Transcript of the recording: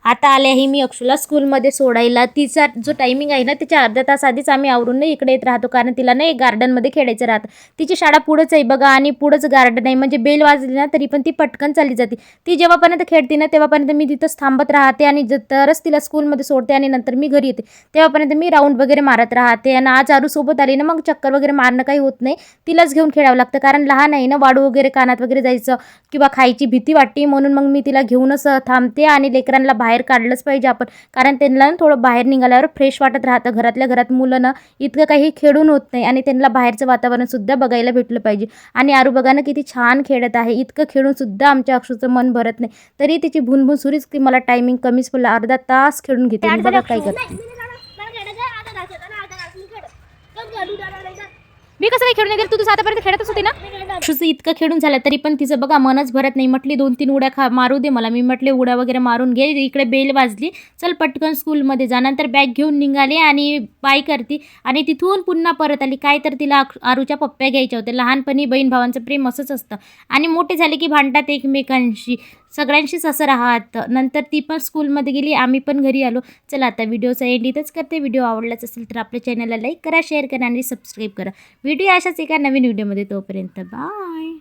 आता आले आहे मी अक्षूला स्कूलमध्ये सोडायला. तिचा जो टायमिंग आहे ना त्याच्या अर्धा तास आधीच आम्ही आवरून नाही इकडे येत राहतो, कारण तिला नाही गार्डनमध्ये खेळायचं राहतं. तिची शाळा पुढंच आहे बघा आणि पुढंच गार्डन आहे, म्हणजे बेल वाजली ना तरी पण ती पटकन चालली जाते. ती जेव्हापर्यंत खेळते ना तेव्हापर्यंत मी तिथंच थांबत राहते आणि तरच तिला स्कूलमध्ये सोडते आणि नंतर मी घरी येते. तेव्हापर्यंत मी राऊंड वगैरे मारत राहते. आणि आज आरूसोबत आली ना मग चक्कर वगैरे मारणं काही होत नाही, तिलाच घेऊन खेळावं लागतं, कारण लहान आहे ना, वाळू वगैरे कानात वगैरे जायचं किंवा खायची भीती वाटते, म्हणून मग मी तिला घेऊनच थांबते. आणि लेकरांना बाहेर काढलंच पाहिजे आपण, कारण त्यांना थोडं बाहेर निघाल्यावर फ्रेश वाटत राहतं. घरातल्या घरात मुलं ना इतकं काही खेळून होत नाही आणि त्यांना बाहेरचं वातावरणसुद्धा बघायला भेटलं पाहिजे. आणि आरू बघा ना किती छान खेळत आहे, इतकं खेळूनसुद्धा आमच्या अक्षूचं मन भरत नाही, तरी तिची भुनभुन सुरीच की मला टायमिंग कमीच पडला, अर्धा तास खेळून घेते मी. बघा काय करते. मी कसं काही खेळून नाही दिलं, तू आतापर्यंत खेळतच होती ना. अक्षूचं इतकं खेळून झालं तरी पण तिचं बघा मनच भरत नाही. म्हटली 2-3 उड्या मारू दे मला. मी म्हटले उड्या वगैरे मारून घे, इकडे बेल वाजली, चल पटकन स्कूलमध्ये जा. नंतर बॅग घेऊन निघाली आणि बाय करती आणि तिथून पुन्हा परत आली. काय तर तिला आरूच्या पप्प्या घ्यायच्या होत्या. लहानपणी बहीण भावांचं प्रेम असंच असतं आणि मोठे झाले की भांडतात एकमेकांशी, सगळ्यांशीच असं राहतं. नंतर ती पण स्कूलमध्ये गेली, आम्ही पण घरी आलो. चला आता व्हिडिओचा एंड इथंच करते. व्हिडिओ आवडलाच असेल तर आपल्या चॅनलला लाईक करा, शेअर करा आणि सबस्क्राईब करा. व्हिडिओ अशाच एका नवीन व्हिडिओमध्ये. तोपर्यंत बाय.